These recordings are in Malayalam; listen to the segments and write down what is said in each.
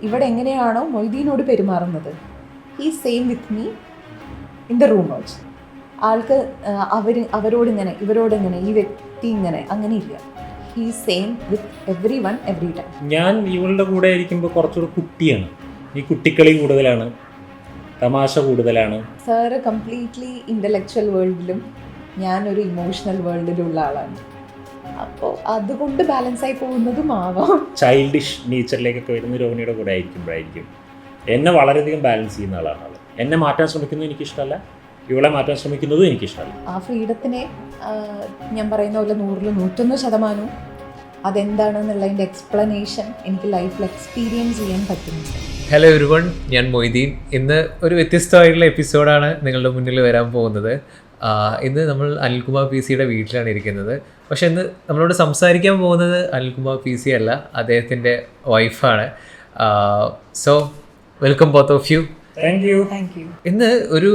ഇവിടെ എങ്ങനെയാണോ മൊയ്തീനോട് പെരുമാറുന്നത്, he same with me in the room also. ആൾക്ക് അവരോടിങ്ങനെ ഇവരോടിങ്ങനെ ഈ വ്യക്തി ഇങ്ങനെ അങ്ങനെയില്ല. He same with every one every time. ഞാൻ ഇവളുടെ കൂടെ ഇരിക്കുമ്പോൾ കുറച്ചുകൂടെ കുട്ടിയാണ്, ഈ കുട്ടിക്കളി കൂടുതലാണ്, തമാശ കൂടുതലാണ്. സാറ് കംപ്ലീറ്റ്ലി ഇൻ്റലക്ച്വൽ വേൾഡിലും ഞാനൊരു ഇമോഷണൽ വേൾഡിലുള്ള ആളാണ്. അപ്പോൾ അതുകൊണ്ട് ബാലൻസായി പോകുന്നതും ആവാം. ചൈൽഡിഷ് നേച്ചറിലേക്കൊക്കെ വരുന്ന രോഹിണിയുടെ കൂടെ ആയിരിക്കുമ്പോഴായിരിക്കും എന്നെ വളരെയധികം ബാലൻസ് ചെയ്യുന്ന ആളാണ് അവൾ. എന്നെ മാറ്റാൻ ശ്രമിക്കുന്നത് എനിക്കിഷ്ടമല്ല, ഇവളെ മാറ്റാൻ ശ്രമിക്കുന്നതും എനിക്കിഷ്ടമല്ല. ആ ഫ്രീഡത്തിനെ ഞാൻ പറയുന്ന പോലെ 100-101% അതെന്താണെന്നുള്ളതിൻ്റെ എക്സ്പ്ലനേഷൻ എനിക്ക് ലൈഫിൽ എക്സ്പീരിയൻസ് ചെയ്യാൻ പറ്റുന്നുണ്ട്. ഹലോ എവരിവൺ, ഞാൻ മൊയ്തീൻ. ഇന്ന് ഒരു വ്യത്യസ്തമായിട്ടുള്ള എപ്പിസോഡാണ് നിങ്ങളുടെ മുന്നിൽ വരാൻ പോകുന്നത്. ഇന്ന് നമ്മൾ അനിൽകുമാർ പി സിയുടെ വീട്ടിലാണ് ഇരിക്കുന്നത്. പക്ഷെ ഇന്ന് നമ്മളോട് സംസാരിക്കാൻ പോകുന്നത് അനിൽകുമാർ പി സി അല്ല, അദ്ദേഹത്തിൻ്റെ വൈഫാണ്. So welcome both of you. Thank you. ഇന്ന് ഒരു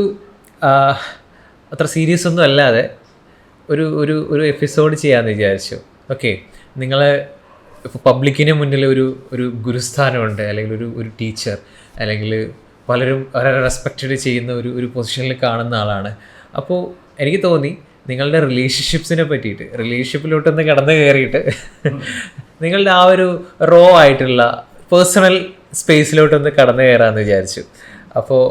അത്ര സീരിയസ് ഒന്നും അല്ലാതെ ഒരു ഒരു ഒരു എപ്പിസോഡ് ചെയ്യാമെന്ന് വിചാരിച്ചു. ഓക്കെ, നിങ്ങൾ ഇപ്പോൾ പബ്ലിക്കിന് മുന്നിൽ ഒരു ഗുരുസ്ഥാനമുണ്ട്, അല്ലെങ്കിൽ ഒരു ടീച്ചർ, അല്ലെങ്കിൽ പലരും വളരെ റെസ്പെക്റ്റഡ് ചെയ്യുന്ന ഒരു പൊസിഷനിൽ കാണുന്ന ആളാണ്. അപ്പോൾ എനിക്ക് തോന്നി നിങ്ങളുടെ റിലേഷൻഷിപ്സിനെ പറ്റിയിട്ട്, റിലേഷൻഷിപ്പിലോട്ടൊന്ന് കടന്നു കയറിയിട്ട് നിങ്ങളുടെ ആ ഒരു റോ ആയിട്ടുള്ള പേഴ്സണൽ സ്പേസിലോട്ടൊന്ന് കടന്നു കയറാമെന്ന് വിചാരിച്ചു. അപ്പോൾ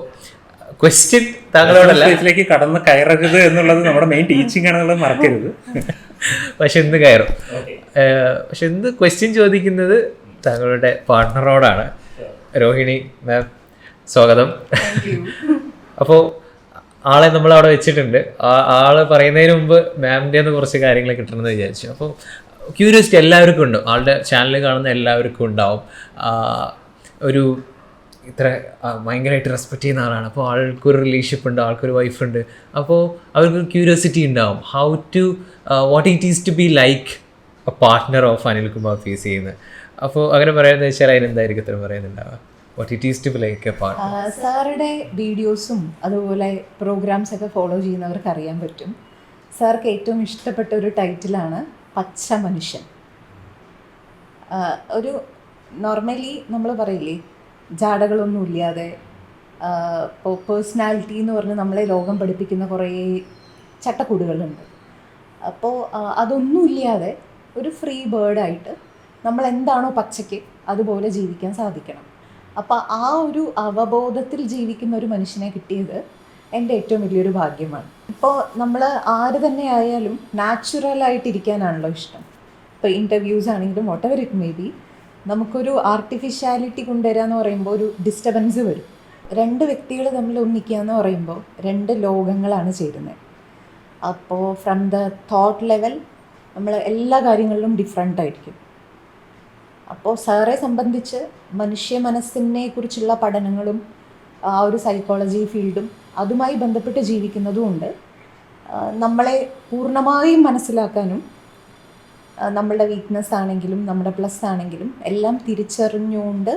ക്വസ്റ്റ്യൻ താങ്കളോടല്ല, ഇതിലേക്ക് കടന്ന് കയറരുത് എന്നുള്ളത് നമ്മുടെ മെയിൻ ടീച്ചിങ് ആണെന്നുള്ളത് മറക്കരുത്. പക്ഷെ ഇന്ന് കയറും. പക്ഷെ ഇന്ന് ക്വസ്റ്റ്യൻ ചോദിക്കുന്നത് താങ്കളുടെ പാർട്ട്ണറോടാണ്. രോഹിണി മാം, സ്വാഗതം. അപ്പോൾ ആളെ നമ്മൾ അവിടെ വെച്ചിട്ടുണ്ട്. ആള് പറയുന്നതിന് മുമ്പ് മാമിൻ്റെ ഒന്ന് കുറച്ച് കാര്യങ്ങൾ കിട്ടണമെന്ന് വിചാരിച്ചു. അപ്പോൾ ക്യൂരിയോസിറ്റി എല്ലാവർക്കും ഉണ്ട്, ആളുടെ ചാനൽ കാണുന്ന എല്ലാവർക്കും ഉണ്ടാവും. ഒരു ഇത്ര ഭയങ്കരമായിട്ട് റെസ്പെക്റ്റ് ചെയ്യുന്ന ആളാണ്, അപ്പോൾ ആൾക്കൊരു റിലേഷൻഷിപ്പ് ഉണ്ട്, ആൾക്കൊരു വൈഫുണ്ട്. അപ്പോൾ അവർക്കൊരു ക്യൂരിയോസിറ്റി ഉണ്ടാവും, how to what it is to be like a partner of Anilkumar P C എന്ന്. അപ്പോൾ അങ്ങനെ പറയാമെന്ന് വെച്ചാൽ അതിനെന്തായിരിക്കും ഇത്രയും പറയുന്നുണ്ടാവുക? What it is to be like a partner. സാറുടെ വീഡിയോസും അതുപോലെ പ്രോഗ്രാംസ് ഒക്കെ ഫോളോ ചെയ്യുന്നവർക്ക് അറിയാൻ പറ്റും, സാർക്ക് ഏറ്റവും ഇഷ്ടപ്പെട്ട ഒരു ടൈറ്റിലാണ് പച്ച മനുഷ്യൻ. ഒരു നോർമലി നമ്മൾ പറയില്ലേ, ജാടകളൊന്നും ഇല്ലാതെ, ഇപ്പോൾ പേഴ്സണാലിറ്റി എന്ന് പറഞ്ഞ് നമ്മളെ ലോകം പഠിപ്പിക്കുന്ന കുറേ ചട്ടക്കൂടുകളുണ്ട്. അപ്പോൾ അതൊന്നുമില്ലാതെ ഒരു ഫ്രീ ബേർഡായിട്ട് നമ്മൾ എന്താണോ പച്ചയ്ക്ക് അതുപോലെ ജീവിക്കാൻ സാധിക്കണം. അപ്പോൾ ആ ഒരു അവബോധത്തിൽ ജീവിക്കുന്ന ഒരു മനുഷ്യനെ കിട്ടിയത് എൻ്റെ ഏറ്റവും വലിയൊരു ഭാഗ്യമാണ്. ഇപ്പോൾ നമ്മൾ ആര് തന്നെ ആയാലും നാച്ചുറലായിട്ടിരിക്കാനാണല്ലോ ഇഷ്ടം. ഇപ്പോൾ ഇൻ്റർവ്യൂസ് ആണെങ്കിലും what ever it may be, നമുക്കൊരു ആർട്ടിഫിഷ്യാലിറ്റി കൊണ്ടുവരിക എന്ന് പറയുമ്പോൾ ഒരു ഡിസ്റ്റർബൻസ് വരും. രണ്ട് വ്യക്തികൾ തമ്മിൽ ഒന്നിക്കുക എന്ന് പറയുമ്പോൾ രണ്ട് ലോകങ്ങളാണ് ചേരുന്നത്. അപ്പോൾ ഫ്രം ദ തോട്ട് ലെവൽ നമ്മൾ എല്ലാ കാര്യങ്ങളിലും ഡിഫറെൻ്റ് ആയിരിക്കും. അപ്പോൾ സാറെ സംബന്ധിച്ച് മനുഷ്യ മനസ്സിനെ കുറിച്ചുള്ള പഠനങ്ങളും ആ ഒരു സൈക്കോളജി ഫീൽഡും അതുമായി ബന്ധപ്പെട്ട് ജീവിക്കുന്നതുകൊണ്ട് നമ്മളെ പൂർണ്ണമായും മനസ്സിലാക്കാനും നമ്മളുടെ വീക്ക്നെസ് ആണെങ്കിലും നമ്മുടെ പ്ലസ് ആണെങ്കിലും എല്ലാം തിരിച്ചറിഞ്ഞുകൊണ്ട്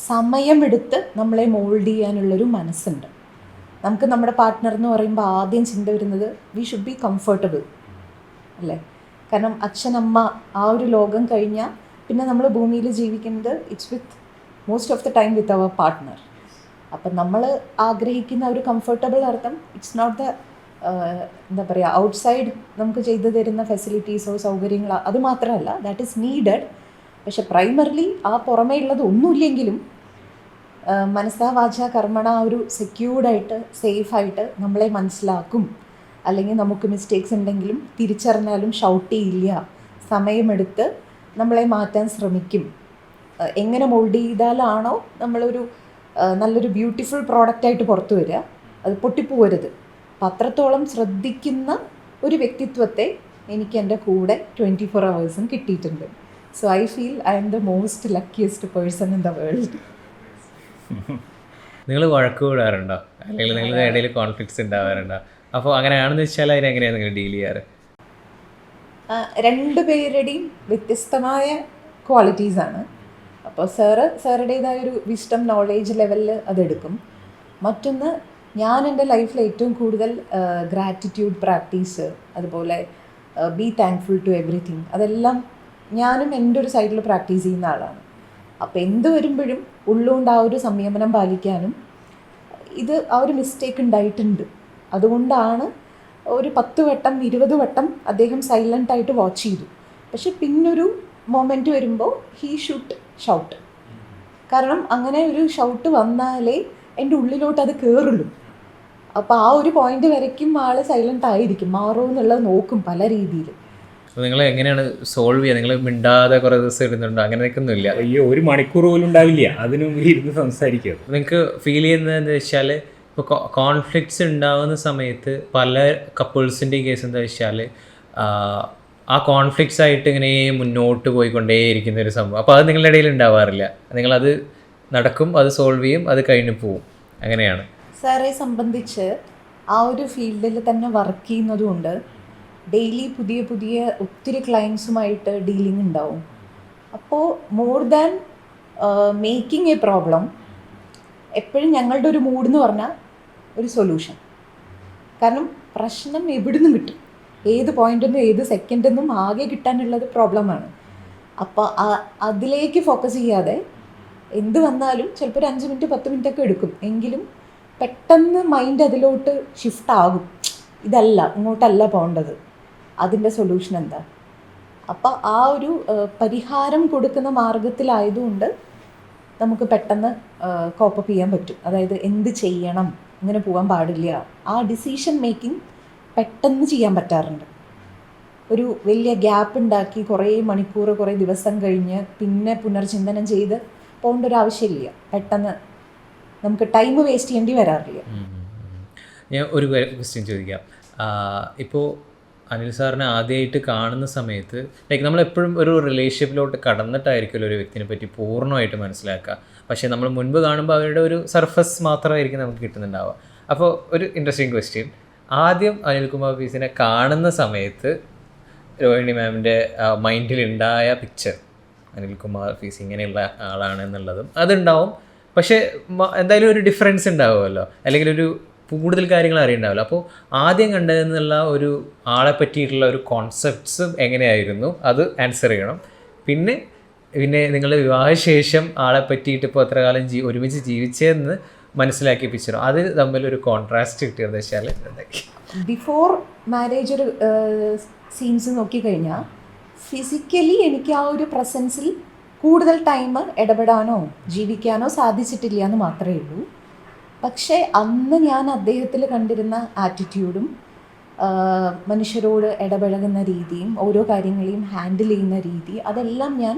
സമയമെടുത്ത് നമ്മളെ മോൾഡ് ചെയ്യാനുള്ളൊരു മനസ്സുണ്ട്. നമുക്ക് നമ്മുടെ പാർട്ട്ണർ എന്ന് പറയുമ്പോൾ ആദ്യം ചിന്ത വരുന്നത് വി ഷുഡ് ബി കംഫർട്ടബിൾ അല്ലേ. കാരണം അച്ഛനമ്മ ആ ഒരു ലോകം കഴിഞ്ഞാൽ പിന്നെ നമ്മൾ ഭൂമിയിൽ ജീവിക്കുന്നത് it's with most of the time with our partner. അപ്പം നമ്മൾ ആഗ്രഹിക്കുന്ന ഒരു കംഫർട്ടബിൾ അർത്ഥം ഇറ്റ്സ് നോട്ട് ദ എന്താ പറയുക ഔട്ട്സൈഡ് നമുക്ക് ചെയ്തു തരുന്ന ഫെസിലിറ്റീസോ സൗകര്യങ്ങളോ അത് മാത്രമല്ല, ദാറ്റ് ഈസ് നീഡഡ്. പക്ഷെ പ്രൈമറിലി ആ പുറമേ ഉള്ളത് ഒന്നുമില്ലെങ്കിലും മനസ്സാ വാച കർമ്മണ ഒരു സെക്യൂർഡായിട്ട് സേഫായിട്ട് നമ്മളെ മനസ്സിലാക്കും. അല്ലെങ്കിൽ നമുക്ക് മിസ്റ്റേക്സ് ഉണ്ടെങ്കിലും തിരിച്ചറിഞ്ഞാലും ഷൗട്ട് ചെയ്യില്ല, സമയമെടുത്ത് നമ്മളെ മാറ്റാൻ ശ്രമിക്കും. എങ്ങനെ മോൾഡ് ചെയ്താലാണോ നമ്മളൊരു നല്ലൊരു ബ്യൂട്ടിഫുൾ പ്രോഡക്റ്റായിട്ട് പുറത്തു വരിക, അത് പൊട്ടിപ്പോവരുത്. അപ്പം അത്രത്തോളം ശ്രദ്ധിക്കുന്ന ഒരു വ്യക്തിത്വത്തെ എനിക്ക് എൻ്റെ കൂടെ 24 hours കിട്ടിയിട്ടുണ്ട്. So I feel I M the most luckiest person in the world. നിങ്ങൾ വഴക്ക് കൂടാറുണ്ടോ, അല്ലെങ്കിൽ നിങ്ങളുടെ ഇടയിൽ കോൺഫ്ലിക്ട്സ് ഉണ്ടാവാറുണ്ടോ? അപ്പോൾ അങ്ങനെയാണെന്ന് വെച്ചാൽ അതിനെങ്ങനെയാണ് നിങ്ങൾ ഡീൽ ചെയ്യാറ്? രണ്ടുപേരുടെയും വ്യത്യസ്തമായ ക്വാളിറ്റീസാണ്. അപ്പോൾ സാറുടേതായൊരു വിസ്ഡം നോളേജ് ലെവലിൽ അതെടുക്കും. മറ്റൊന്ന്, ഞാൻ എൻ്റെ ലൈഫിൽ ഏറ്റവും കൂടുതൽ ഗ്രാറ്റിറ്റ്യൂഡ് പ്രാക്ടീസ്, അതുപോലെ ബി താങ്ക്ഫുൾ ടു എവറിത്തിങ്, അതെല്ലാം ഞാനും എൻ്റെ ഒരു സൈഡിൽ പ്രാക്ടീസ് ചെയ്യുന്ന ആളാണ്. അപ്പോൾ എന്ത് വരുമ്പോഴും ഉള്ളുകൊണ്ട് ആ ഒരു സംയമനം പാലിക്കാനും ഇത് ആ ഒരു മിസ്റ്റേക്ക് ഉണ്ടായിട്ടുണ്ട്. അതുകൊണ്ടാണ് ഒരു 10 വട്ടം 20 വട്ടം അദ്ദേഹം സൈലൻ്റായിട്ട് വാച്ച് ചെയ്തു. പക്ഷെ പിന്നൊരു മൊമെൻറ്റ് വരുമ്പോൾ ഹീ ഷുഡ് ഷൗട്ട്. കാരണം അങ്ങനെ ഒരു ഷൗട്ട് വന്നാലേ എൻ്റെ ഉള്ളിലോട്ട് അത് കയറുള്ളൂ. അപ്പോൾ ആ ഒരു പോയിന്റ് വരയ്ക്കും ആൾ സൈലൻ്റ് ആയിരിക്കും, മാറുമോ എന്നുള്ളത് നോക്കും പല രീതിയിൽ. നിങ്ങൾ എങ്ങനെയാണ് സോൾവ് ചെയ്യുക? നിങ്ങൾ മിണ്ടാതെ കുറേ ദിവസം ഇരുന്നുണ്ടോ? അങ്ങനെയൊക്കെ ഒന്നുമില്ല. അയ്യോ, ഒരു മണിക്കൂർ പോലും ഉണ്ടാവില്ല അതിനു മുമ്പിൽ ഇരുന്ന് സംസാരിക്കുക. നിങ്ങൾക്ക് ഫീൽ ചെയ്യുന്നതെന്ന് വെച്ചാൽ ഇപ്പോൾ കോൺഫ്ലിക്ട്സ് ഉണ്ടാകുന്ന സമയത്ത് പല കപ്പിൾസിൻ്റെ കേസ് എന്താ വെച്ചാൽ ആ കോൺഫ്ലിക്ട്സ് ആയിട്ട് ഇങ്ങനെ മുന്നോട്ട് പോയിക്കൊണ്ടേയിരിക്കുന്ന ഒരു സംഭവം. അപ്പോൾ അത് നിങ്ങളുടെ ഇടയിൽ ഉണ്ടാവാറില്ല. നിങ്ങളത് നടക്കും, അത് സോൾവ് ചെയ്യും, അത് കഴിഞ്ഞ് പോവും, അങ്ങനെയാണ്. സാറെ സംബന്ധിച്ച് ആ ഒരു ഫീൽഡിൽ തന്നെ വർക്ക് ചെയ്യുന്നതുകൊണ്ട് ഡെയിലി പുതിയ പുതിയ ഒത്തിരി ക്ലയൻസുമായിട്ട് ഡീലിംഗ് ഉണ്ടാവും. അപ്പോൾ more than making A problem, എപ്പോഴും ഞങ്ങളുടെ ഒരു മൂഡ് എന്ന് പറഞ്ഞാൽ ഒരു സൊല്യൂഷൻ. കാരണം പ്രശ്നം എവിടുന്നും കിട്ടും, ഏത് പോയിൻ്റിൽ ഏത് സെക്കൻഡിൽ ആകെ കിട്ടാനുള്ളത് പ്രോബ്ലമാണ്. അപ്പോൾ അതിലേക്ക് ഫോക്കസ് ചെയ്യാതെ എന്ത് വന്നാലും ചിലപ്പോൾ ഒരു 5 മിനിറ്റ് 10 മിനിറ്റ് ഒക്കെ എടുക്കും, എങ്കിലും പെട്ടെന്ന് മൈൻഡ് അതിലോട്ട് ഷിഫ്റ്റ് ആകും. ഇതല്ല, ഇങ്ങോട്ടല്ല പോകേണ്ടത്, അതിൻ്റെ സൊല്യൂഷൻ എന്താ. അപ്പോൾ ആ ഒരു പരിഹാരം കൊടുക്കുന്ന മാർഗത്തിലായതുകൊണ്ട് നമുക്ക് പെട്ടെന്ന് കോപ്പപ്പ് ചെയ്യാൻ പറ്റും. അതായത് എന്ത് ചെയ്യണം, ഇങ്ങനെ പോകാൻ പാടില്ല, ആ ഡിസിഷൻ മേക്കിംഗ് പെട്ടെന്ന് ചെയ്യാൻ പറ്റാറുണ്ട്. ഒരു വലിയ ഗ്യാപ്പ് ഉണ്ടാക്കി കുറേ മണിക്കൂർ കുറേ ദിവസം കഴിഞ്ഞ് പിന്നെ പുനർചിന്തനം ചെയ്ത് പോകേണ്ട ഒരു ആവശ്യമില്ല. പെട്ടെന്ന് നമുക്ക് ടൈം വേസ്റ്റ് ചെയ്യേണ്ടി വരാറില്ല. ഞാൻ ഒരു ക്വസ്റ്റ്യൻ ചോദിക്കാം. ഇപ്പോൾ അനിൽ സാറിനെ ആദ്യമായിട്ട് കാണുന്ന സമയത്ത് ലൈക്ക് നമ്മളെപ്പോഴും ഒരു റിലേഷൻഷിപ്പിലോട്ട് കടന്നിട്ടായിരിക്കുമല്ലോ ഒരു വ്യക്തിനെ പറ്റി പൂർണ്ണമായിട്ട് മനസ്സിലാക്കുക. പക്ഷേ നമ്മൾ മുൻപ് കാണുമ്പോൾ അവരുടെ ഒരു സർഫസ് മാത്രമായിരിക്കും നമുക്ക് കിട്ടുന്നുണ്ടാവുക. അപ്പോൾ ഒരു ഇൻട്രസ്റ്റിംഗ് ക്വസ്റ്റ്യൻ, ആദ്യം അനിൽകുമാർ പീസിനെ കാണുന്ന സമയത്ത് രോഹിണി മാമിൻ്റെ മൈൻഡിലുണ്ടായ പിക്ചർ, അനിൽകുമാർ പീസ് ഇങ്ങനെയുള്ള ആളാണ് എന്നുള്ളതും അതുണ്ടാവും. പക്ഷേ എന്തായാലും ഒരു ഡിഫറൻസ് ഉണ്ടാവുമല്ലോ, അല്ലെങ്കിൽ ഒരു കൂടുതൽ കാര്യങ്ങൾ അറിയണ്ടാവില്ല. അപ്പോൾ ആദ്യം കണ്ടതെന്നുള്ള ഒരു ആളെ പറ്റിയിട്ടുള്ള ഒരു കോൺസെപ്റ്റ്സ് എങ്ങനെയായിരുന്നു, അത് ആൻസർ ചെയ്യണം. പിന്നെ നിങ്ങളുടെ വിവാഹശേഷം ആളെ പറ്റിയിട്ട് ഇപ്പോൾ എത്ര കാലം ഒരുമിച്ച് ജീവിച്ചതെന്ന് മനസ്സിലാക്കി പിക്ചറോ, അത് തമ്മിലൊരു കോൺട്രാസ്റ്റ് കിട്ടിയെന്ന് വെച്ചാൽ ബിഫോർ മാരേജ് ഒരു സീൻസ് നോക്കിക്കഴിഞ്ഞാൽ ഫിസിക്കലി എനിക്ക് ആ ഒരു പ്രസൻസിൽ കൂടുതൽ ടൈം ഇടപെടാനോ ജീവിക്കാനോ സാധിച്ചിട്ടില്ല എന്ന് മാത്രമേ ഉള്ളൂ. പക്ഷേ അന്ന് ഞാൻ അദ്ദേഹത്തിൽ കണ്ടിരുന്ന ആറ്റിറ്റ്യൂഡും മനുഷ്യരോട് ഇടപഴകുന്ന രീതിയും ഓരോ കാര്യങ്ങളെയും ഹാൻഡിൽ ചെയ്യുന്ന രീതി, അതെല്ലാം ഞാൻ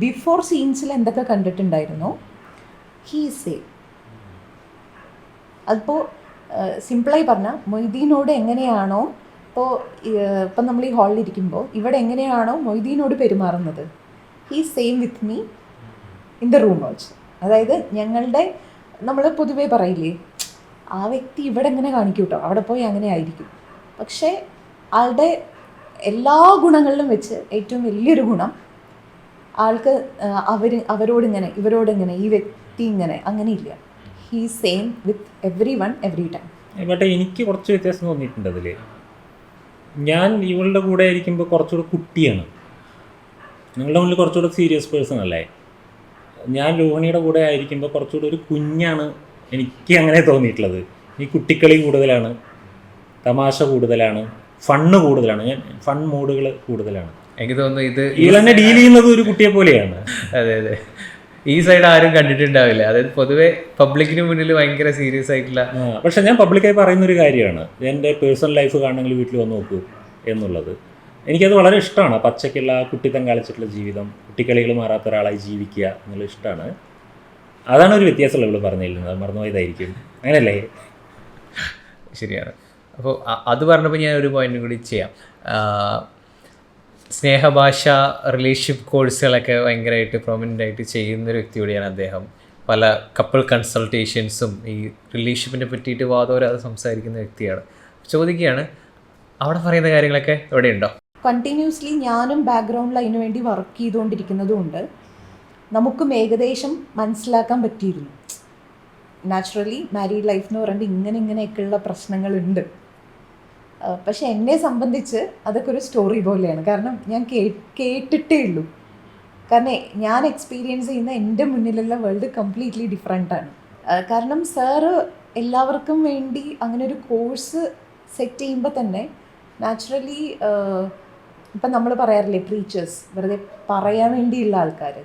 ബിഫോർ സീൻസിൽ എന്തൊക്കെ കണ്ടിട്ടുണ്ടായിരുന്നോ ഹീ സെയിം. അതിപ്പോൾ സിമ്പിളായി പറഞ്ഞാൽ മൊയ്തീനോട് എങ്ങനെയാണോ ഇപ്പം നമ്മൾ ഈ ഹാളിലിരിക്കുമ്പോൾ ഇവിടെ എങ്ങനെയാണോ മൊയ്തീനോട് പെരുമാറുന്നത്, he same with me in the room also. അതായത് ഞങ്ങളുടെ നമ്മൾ പൊതുവേ പറയില്ലേ, ആ വ്യക്തി ഇവിടെ എങ്ങനെ കാണിക്കും കേട്ടോ, അവിടെ പോയി അങ്ങനെ ആയിരിക്കും. പക്ഷേ ആളുടെ എല്ലാ ഗുണങ്ങളിലും വെച്ച് ഏറ്റവും വലിയൊരു ഗുണം ആൾക്ക് അവരോടിങ്ങനെ ഇവരോടിങ്ങനെ ഈ വ്യക്തി ഇങ്ങനെ അങ്ങനെയില്ല. He same with every one every time. But എനിക്ക് കുറച്ച് വ്യത്യാസം തോന്നിയിട്ടുണ്ട് അതിൽ. ഞാൻ ഇവളുടെ കൂടെ ആയിരിക്കുമ്പോൾ കുറച്ചുകൂടെ കുട്ടിയാണ്, നിങ്ങളുടെ മുന്നിൽ കുറച്ചുകൂടെ സീരിയസ് പേഴ്സൺ അല്ലേ. ഞാൻ രോഹിണിയുടെ കൂടെ ആയിരിക്കുമ്പോൾ കുറച്ചുകൂടെ ഒരു കുഞ്ഞാണ് എനിക്ക് അങ്ങനെ തോന്നിയിട്ടുള്ളത്. ഈ കുട്ടിക്കളി കൂടുതലാണ്, തമാശ കൂടുതലാണ്, ഫണ്ണ് കൂടുതലാണ്, ഞാൻ ഫൺ മൂഡുകൾ കൂടുതലാണ്. എനിക്ക് തോന്നുന്നു ഇവളെന്നെ ഡീൽ ചെയ്യുന്നത് ഒരു കുട്ടിയെ പോലെയാണ്. അതെ അതെ, ഈ സൈഡ് ആരും കണ്ടിട്ടുണ്ടാവില്ല. അതായത് പൊതുവെ പബ്ലിക്കിന് മുന്നിൽ ഭയങ്കര സീരിയസ് ആയിട്ടുള്ള. പക്ഷെ ഞാൻ പബ്ലിക്കായി പറയുന്നൊരു കാര്യമാണ്, എൻ്റെ പേഴ്സണൽ ലൈഫ് കാണണമെങ്കിൽ വീട്ടിൽ വന്ന് നോക്കൂ എന്നുള്ളത്. എനിക്കത് വളരെ ഇഷ്ടമാണ്. പച്ചയ്ക്കുള്ള കുട്ടിത്തം കളിച്ചിട്ടുള്ള ജീവിതം, കുട്ടിക്കളികൾ മാറാത്ത ഒരാളായി ജീവിക്കുക എന്നുള്ളത് ഇഷ്ടമാണ്. അതാണ് ഒരു വ്യത്യാസമുള്ള ഇവിടെ പറഞ്ഞിരുന്നത്, മറന്നുപോയതായിരിക്കും, അങ്ങനെയല്ലേ? ശരിയാണ്. അപ്പോൾ അത് പറഞ്ഞപ്പോൾ ഞാൻ ഒരു പോയിന്റ് കൂടി ചെയ്യാം. സ്നേഹഭാഷ റിലേഷൻഷിപ്പ് കോഴ്സുകളൊക്കെ ഭയങ്കരമായിട്ട് പ്രൊമനൻ്റ് ആയിട്ട് ചെയ്യുന്നൊരു വ്യക്തി കൂടിയാണ് അദ്ദേഹം. പല കപ്പിൾ കൺസൾട്ടേഷൻസും ഈ റിലേഷൻഷിപ്പിനെ പറ്റിയിട്ട് വാദോരാതെ സംസാരിക്കുന്ന വ്യക്തിയാണ്. ചോദിക്കുകയാണ്, അവിടെ പറയുന്ന കാര്യങ്ങളൊക്കെ എവിടെ ഉണ്ടോ? കണ്ടിന്യൂസ്ലി ഞാനും ബാക്ക്ഗ്രൗണ്ടിൽ അതിനു വേണ്ടി വർക്ക് ചെയ്തുകൊണ്ടിരിക്കുന്നതുകൊണ്ട് നമുക്കും ഏകദേശം മനസ്സിലാക്കാൻ പറ്റിയിരുന്നു. നാച്ചുറലി മാരീഡ് ലൈഫ് എന്ന് പറയുമ്പോൾ ഇങ്ങനെയൊക്കെയുള്ള പ്രശ്നങ്ങളുണ്ട്. പക്ഷെ എന്നെ സംബന്ധിച്ച് അതൊക്കെ ഒരു സ്റ്റോറി പോലെയാണ്. കാരണം ഞാൻ കേട്ടിട്ടേ ഉള്ളൂ. കാരണം ഞാൻ എക്സ്പീരിയൻസ് ചെയ്യുന്ന എൻ്റെ മുന്നിലുള്ള വേൾഡ് കംപ്ലീറ്റ്ലി ഡിഫറെൻ്റാണ്. കാരണം സാറ് എല്ലാവർക്കും വേണ്ടി അങ്ങനെ ഒരു കോഴ്സ് സെറ്റ് ചെയ്യുമ്പോൾ തന്നെ നാച്ചുറലി ഇപ്പം നമ്മൾ പറയാറില്ലേ പ്രീച്ചേഴ്സ്, വെറുതെ പറയാൻ വേണ്ടിയുള്ള ആൾക്കാർ.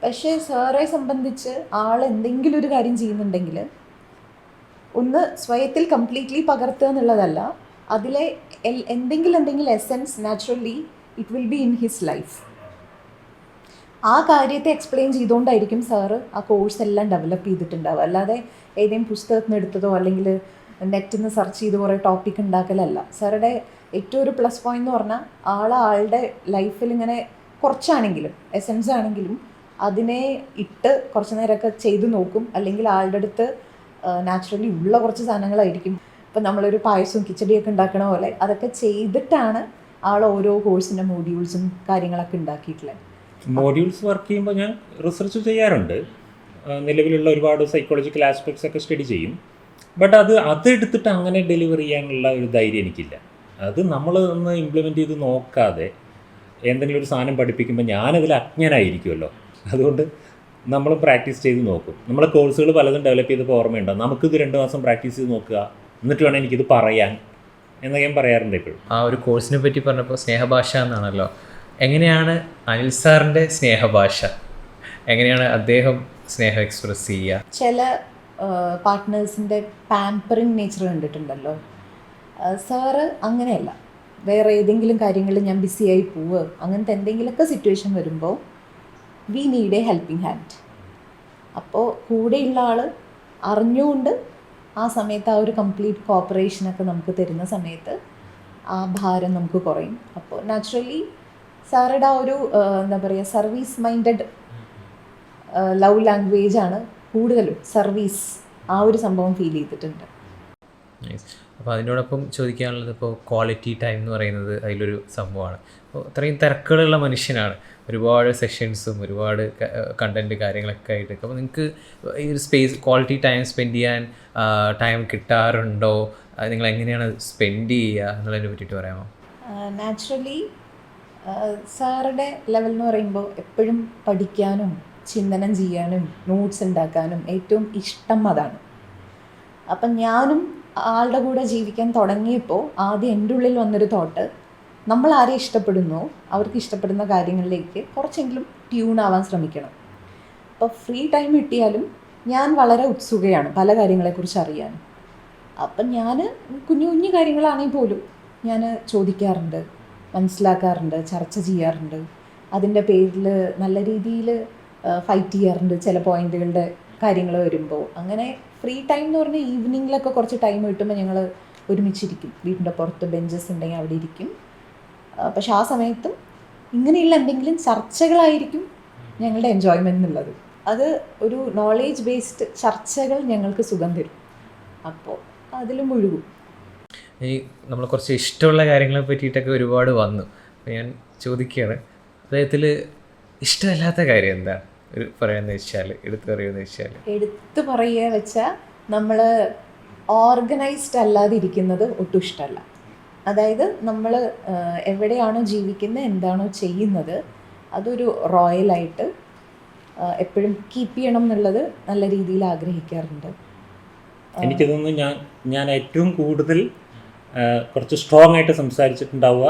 പക്ഷേ സാറെ സംബന്ധിച്ച് ആൾ എന്തെങ്കിലും ഒരു കാര്യം ചെയ്യുന്നുണ്ടെങ്കിൽ ഒന്ന് സ്വയത്തിൽ കംപ്ലീറ്റ്ലി പകർത്തുക എന്നുള്ളതല്ല, അതിലെ എന്തെങ്കിലും essence naturally it will be in his life. ആ കാര്യത്തെ എക്സ്പ്ലെയിൻ ചെയ്തുകൊണ്ടായിരിക്കും സാറ് ആ കോഴ്സ് എല്ലാം ഡെവലപ്പ് ചെയ്തിട്ടുണ്ടാവുക. അല്ലാതെ ഏതെങ്കിലും പുസ്തകത്തിൽ നിന്ന് എടുത്തതോ അല്ലെങ്കിൽ നെറ്റിൽ നിന്ന് സെർച്ച് ചെയ്ത് കുറേ ടോപ്പിക് ഉണ്ടാക്കലല്ല. സാറുടെ ഏറ്റവും ഒരു പ്ലസ് പോയിന്റ് എന്ന് പറഞ്ഞാൽ ആളുടെ ലൈഫിൽ ഇങ്ങനെ കുറച്ചാണെങ്കിലും എസെൻസ് ആണെങ്കിലും അതിനെ ഇട്ട് കുറച്ച് നേരമൊക്കെ ചെയ്ത് നോക്കും. അല്ലെങ്കിൽ ആളുടെ അടുത്ത് നാച്ചുറലി ഉള്ള കുറച്ച് സാധനങ്ങളായിരിക്കും. ഇപ്പം നമ്മളൊരു പായസവും കിച്ചടിയൊക്കെ ഉണ്ടാക്കണ പോലെ അതൊക്കെ ചെയ്തിട്ടാണ് ആൾ ഓരോ കോഴ്സിൻ്റെ മോഡ്യൂൾസും കാര്യങ്ങളൊക്കെ ഉണ്ടാക്കിയിട്ടുള്ളത്. മോഡ്യൂൾസ് വർക്ക് ചെയ്യുമ്പോൾ ഞാൻ റിസർച്ച് ചെയ്യാറുണ്ട്. നിലവിലുള്ള ഒരുപാട് സൈക്കോളജിക്കൽ ആസ്പെക്ട്സ് ഒക്കെ സ്റ്റഡി ചെയ്യും. ബട്ട് അതെടുത്തിട്ട് അങ്ങനെ ഡെലിവറി ചെയ്യാനുള്ള ഒരു ധൈര്യം എനിക്കില്ല. അത് നമ്മൾ ഒന്ന് ഇംപ്ലിമെൻറ്റ് ചെയ്ത് നോക്കാതെ എന്തെങ്കിലും ഒരു സാധനം പഠിപ്പിക്കുമ്പോൾ ഞാനതിൽ അജ്ഞനായിരിക്കുമല്ലോ. അതുകൊണ്ട് നമ്മൾ പ്രാക്ടീസ് ചെയ്ത് നോക്കും. നമ്മൾ കോഴ്സുകൾ പലതും ഡെവലപ്പ് ചെയ്തപ്പോൾ ഓർമ്മയുണ്ടോ, നമുക്കിത് 2 മാസം പ്രാക്ടീസ് ചെയ്ത് നോക്കുക, എന്നിട്ട് വേണം എനിക്കിത് പറയാൻ എന്നൊക്കെ ഞാൻ പറയാറുണ്ട് എപ്പോഴും. ആ ഒരു കോഴ്സിനെ പറ്റി പറഞ്ഞപ്പോൾ സ്നേഹഭാഷ എന്നാണല്ലോ. എങ്ങനെയാണ് അനിൽ സാറിൻ്റെ സ്നേഹഭാഷ? എങ്ങനെയാണ് അദ്ദേഹം സ്നേഹം എക്സ്പ്രസ് ചെയ്യുക? ചില പാർട്ട്നേഴ്സിൻ്റെ പാമ്പറിങ് നേച്ചർ കണ്ടിട്ടുണ്ടല്ലോ. സാറ് അങ്ങനെയല്ല. വേറെ ഏതെങ്കിലും കാര്യങ്ങളിൽ ഞാൻ ബിസിയായി പോവുക, അങ്ങനത്തെ എന്തെങ്കിലുമൊക്കെ സിറ്റുവേഷൻ വരുമ്പോൾ we need A helping hand. അപ്പോൾ കൂടെയുള്ള ആൾ അറിഞ്ഞുകൊണ്ട് ആ സമയത്ത് ആ ഒരു കംപ്ലീറ്റ് കോപ്പറേഷനൊക്കെ നമുക്ക് തരുന്ന സമയത്ത് ആ ഭാരം നമുക്ക് കുറയും. അപ്പോൾ നാച്ചുറലി സാറുടെ ആ ഒരു എന്താ പറയുക സർവീസ് മൈൻഡഡ് ലവ് ലാംഗ്വേജ് ആണ് കൂടുതലും. സർവീസ് ആ ഒരു സംഭവം ഫീൽ ചെയ്തിട്ടുണ്ട്. അപ്പോൾ അതിനോടൊപ്പം ചോദിക്കാനുള്ളത്, ഇപ്പോൾ ക്വാളിറ്റി ടൈം എന്ന് പറയുന്നത് അതിലൊരു സംഭവമാണ്. അപ്പോൾ അത്രയും തിരക്കുകളുള്ള മനുഷ്യനാണ്, ഒരുപാട് സെഷൻസും ഒരുപാട് കണ്ടൻറ്റ് കാര്യങ്ങളൊക്കെ ആയിട്ട്. അപ്പോൾ നിങ്ങൾക്ക് ഈ ഒരു സ്പേസ് ക്വാളിറ്റി ടൈം സ്പെൻഡ് ചെയ്യാൻ ടൈം കിട്ടാറുണ്ടോ? നിങ്ങൾ എങ്ങനെയാണ് സ്പെൻഡ് ചെയ്യുക എന്നുള്ളതിനെ പറ്റിയിട്ട് പറയാമോ? നാച്ചുറലി സാറുടെ ലെവൽ എന്ന് പറയുമ്പോൾ എപ്പോഴും പഠിക്കാനും ചിന്തനം ചെയ്യാനും നോട്ട്സ് ഉണ്ടാക്കാനും ഏറ്റവും ഇഷ്ടം അതാണ്. അപ്പം ഞാനും ആളുടെ കൂടെ ജീവിക്കാൻ തുടങ്ങിയപ്പോൾ ആദ്യം എൻ്റെ ഉള്ളിൽ വന്നൊരു തോട്ട്, നമ്മൾ ആരെ ഇഷ്ടപ്പെടുന്നോ അവർക്ക് ഇഷ്ടപ്പെടുന്ന കാര്യങ്ങളിലേക്ക് കുറച്ചെങ്കിലും ട്യൂൺ ആവാൻ ശ്രമിക്കണം. അപ്പോൾ ഫ്രീ ടൈം കിട്ടിയാലും ഞാൻ വളരെ ഉത്സുകയാണ് പല കാര്യങ്ങളെക്കുറിച്ച് അറിയാൻ. അപ്പം ഞാൻ കുഞ്ഞു കുഞ്ഞു കാര്യങ്ങളാണെങ്കിൽ പോലും ഞാൻ ചോദിക്കാറുണ്ട്, മനസ്സിലാക്കാറുണ്ട്, ചർച്ച ചെയ്യാറുണ്ട്. അതിൻ്റെ പേരിൽ നല്ല രീതിയിൽ ഫൈറ്റ് ചെയ്യാറുണ്ട് ചില പോയിന്റുകളുടെ കാര്യങ്ങൾ വരുമ്പോൾ. അങ്ങനെ ഫ്രീ ടൈം എന്ന് പറഞ്ഞാൽ ഈവനിങ്ങിലൊക്കെ കുറച്ച് ടൈം കിട്ടുമ്പോൾ ഞങ്ങൾ ഒരുമിച്ചിരിക്കും. വീടിൻ്റെ പുറത്ത് ബെഞ്ചസ് ഉണ്ടെങ്കിൽ അവിടെ ഇരിക്കും. പക്ഷെ ആ സമയത്തും ഇങ്ങനെയുള്ള എന്തെങ്കിലും ചർച്ചകളായിരിക്കും ഞങ്ങളുടെ എൻജോയ്മെൻ്റ് എന്നുള്ളത്. അത് ഒരു നോളേജ് ബേസ്ഡ് ചർച്ചകൾ ഞങ്ങൾക്ക് സുഖം തരും. അപ്പോൾ അതിൽ മുഴുകും. ഈ നമ്മൾ കുറച്ച് ഇഷ്ടമുള്ള കാര്യങ്ങളെ പറ്റിയിട്ടൊക്കെ ഒരുപാട് വന്നു. അപ്പോൾ ഞാൻ ചോദിക്കുകയാണ്, അദ്ദേഹത്തിൽ ഇഷ്ടമല്ലാത്ത കാര്യം എന്താ പറയാന്ന് വെച്ചാൽ, എടുത്തു പറയുക വെച്ചാൽ നമ്മൾ ഓർഗനൈസ്ഡ് അല്ലാതെ ഇരിക്കുന്നത് ഒട്ടും ഇഷ്ടമല്ല. അതായത് നമ്മൾ എവിടെയാണോ ജീവിക്കുന്നത്, എന്താണോ ചെയ്യുന്നത്, അതൊരു റോയലായിട്ട് എപ്പോഴും കീപ്പ് ചെയ്യണം എന്നുള്ളത് നല്ല രീതിയിൽ ആഗ്രഹിക്കാറുണ്ട്. എനിക്ക് തോന്നുന്നു ഞാൻ ഏറ്റവും കൂടുതൽ കുറച്ച് സ്ട്രോങ് ആയിട്ട് സംസാരിച്ചിട്ടുണ്ടാവുക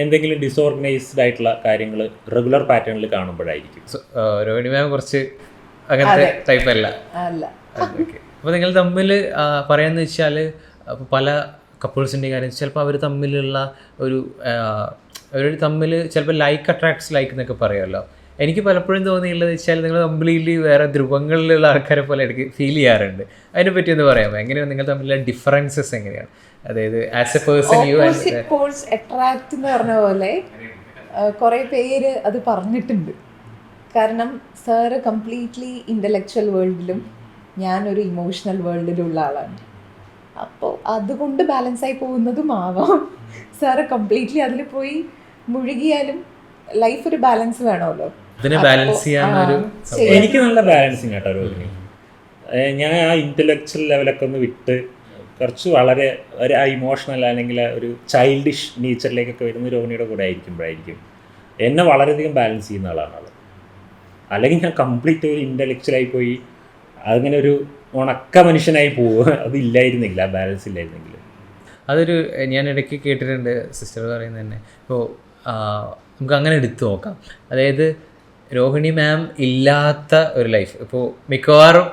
എന്തെങ്കിലും ഡിസോർഗനൈസ്ഡ് ആയിട്ടുള്ള കാര്യങ്ങൾ റെഗുലർ പാറ്റേണിൽ കാണുമ്പോഴായിരിക്കും. രോഹിണി മാം കുറച്ച് അങ്ങനത്തെ ടൈപ്പ് അല്ല. അപ്പോൾ നിങ്ങൾ തമ്മിൽ പറയാന്ന് വെച്ചാൽ പല കപ്പിൾസിൻ്റെ കാര്യം ചിലപ്പോൾ അവർ തമ്മിലുള്ള അവർ തമ്മിൽ ചിലപ്പോൾ ലൈക്ക് അട്രാക്ട്സ് ലൈക്ക് എന്നൊക്കെ പറയുമല്ലോ. എനിക്ക് പലപ്പോഴും തോന്നിയുള്ളത് വെച്ചാൽ നിങ്ങൾ കംപ്ലീറ്റ്ലി വേറെ ധ്രുവങ്ങളിലുള്ള ആൾക്കാരെ പോലെ എനിക്ക് ഫീൽ ചെയ്യാറുണ്ട്. അതിനെപ്പറ്റി ഒന്ന് പറയാമോ? എങ്ങനെയാണ് നിങ്ങൾ തമ്മിലുള്ള ഡിഫറൻസസ് എങ്ങനെയാണ്? അതായത് as A person you attract എന്ന് പറഞ്ഞ പോലെ കുറേ പേര് അത് പറഞ്ഞിട്ടുണ്ട്. കാരണം സാറ് കംപ്ലീറ്റ്ലി ഇൻ്റലക്ച്വൽ വേൾഡിലും ഞാനൊരു ഇമോഷണൽ വേൾഡിലുള്ള ആളാണ്. അപ്പോൾ അതുകൊണ്ട് ബാലൻസായി പോകുന്നതും ആവാം. സാറ് കംപ്ലീറ്റ്ലി അതിൽ പോയി മുഴുകിയാലും ലൈഫ് ഒരു ബാലൻസ് വേണമല്ലോ. എനിക്ക് നല്ല ബാലൻസിങ് കേട്ടോ രോഹിണി. ഞാൻ ആ ഇൻ്റലക്ച്വൽ ലെവലൊക്കെ ഒന്ന് വിട്ട് കുറച്ച് വളരെ ഒരു ഇമോഷണൽ അല്ലെങ്കിൽ ഒരു ചൈൽഡിഷ് നേച്ചറിലേക്കൊക്കെ വരുന്ന രോഹിണിയുടെ കൂടെ ആയിരിക്കുമ്പോഴായിരിക്കും എന്നെ വളരെയധികം ബാലൻസ് ചെയ്യുന്ന ആളാണ് ആൾ. അല്ലെങ്കിൽ ഞാൻ കംപ്ലീറ്റ് ഒരു ഇൻ്റലക്ച്വലായി പോയി അങ്ങനെ ഒരു ഉണക്ക മനുഷ്യനായി പോവുക. അതില്ലായിരുന്നെങ്കിൽ, ആ ബാലൻസ് ഇല്ലായിരുന്നെങ്കിൽ. അതൊരു ഞാൻ ഇടയ്ക്ക് കേട്ടിട്ടുണ്ട് സിസ്റ്റർ പറയുന്നത് തന്നെ. ഇപ്പോൾ നമുക്ക് അങ്ങനെ എടുത്തു നോക്കാം. അതായത് രോഹിണി മാം ഇല്ലാത്ത ഒരു ലൈഫ്, ഇപ്പോൾ മിക്കവാറും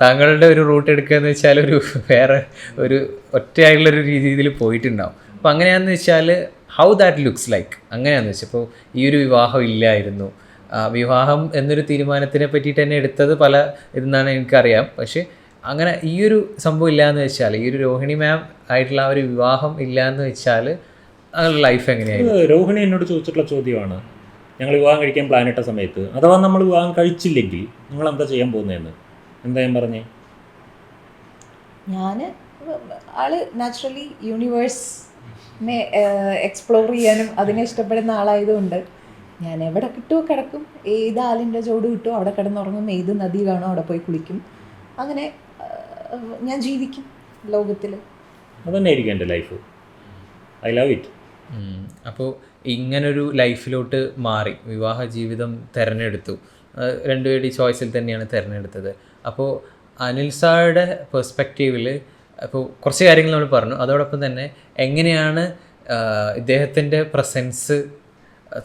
താങ്കളുടെ ഒരു റൂട്ട് എടുക്കുക എന്ന് വെച്ചാൽ ഒരു വേറെ ഒരു ഒറ്റയായിട്ടുള്ളൊരു രീതിയിൽ പോയിട്ടുണ്ടാവും. അപ്പോൾ അങ്ങനെയാണെന്ന് വെച്ചാൽ ഹൗ ദാറ്റ് ലുക്സ് ലൈക്ക് അങ്ങനെയാണെന്ന് വെച്ചാൽ, ഇപ്പോൾ ഈ ഒരു വിവാഹം ഇല്ലായിരുന്നു, വിവാഹം എന്നൊരു തീരുമാനത്തിനെ പറ്റിയിട്ട് തന്നെ എടുത്തത് പല ഇതെന്നാണ് എനിക്കറിയാം. പക്ഷേ അങ്ങനെ ഈ ഒരു സംഭവം ഇല്ലയെന്ന് വെച്ചാൽ, ഈ ഒരു രോഹിണി മാം ആയിട്ടുള്ള ആ ഒരു വിവാഹം ഇല്ലയെന്ന് വെച്ചാൽ അവരുടെ ലൈഫ് എങ്ങനെയായിരുന്നു? രോഹിണി എന്നോട് ചോദിച്ചിട്ടുള്ള ചോദ്യമാണ്, ഞങ്ങൾ വിവാഹം കഴിക്കാൻ പ്ലാൻ ഇട്ട സമയത്ത് അഥവാ നമ്മൾ വിവാഹം കഴിച്ചില്ലെങ്കിൽ നിങ്ങൾ എന്താ ചെയ്യാൻ പോകുന്നതെന്ന്. എന്താ ഞാൻ പറഞ്ഞേ? ഞാൻ ആള് നാച്ചുറലി യൂണിവേഴ്സിനെ എക്സ്പ്ലോർ ചെയ്യാനും അതിനെ ഇഷ്ടപ്പെടുന്ന ആളായതുകൊണ്ട് ഞാൻ എവിടെ കിട്ടുമോ കിടക്കും, ഏത് ആലിൻ്റെ ചോട് കിട്ടുമോ അവിടെ കിടന്നുറങ്ങും, ഏത് നദി കാണോ അവിടെ പോയി കുളിക്കും, അങ്ങനെ ഞാൻ ജീവിക്കും ലോകത്തിൽ. അതുതന്നെ ആയിരിക്കും എൻ്റെ ലൈഫ്. I love it. അപ്പോൾ ഇങ്ങനൊരു ലൈഫിലോട്ട് മാറി വിവാഹ ജീവിതം തിരഞ്ഞെടുത്തു, രണ്ടുപേരുടെ ചോയ്സിൽ തന്നെയാണ് തിരഞ്ഞെടുത്തത്. അപ്പോൾ അനിൽ സാറുടെ പെർസ്പെക്റ്റീവിൽ ഇപ്പോൾ കുറച്ച് കാര്യങ്ങൾ നമ്മൾ പറഞ്ഞു, അതോടൊപ്പം തന്നെ എങ്ങനെയാണ് ഇദ്ദേഹത്തിൻ്റെ പ്രസൻസ്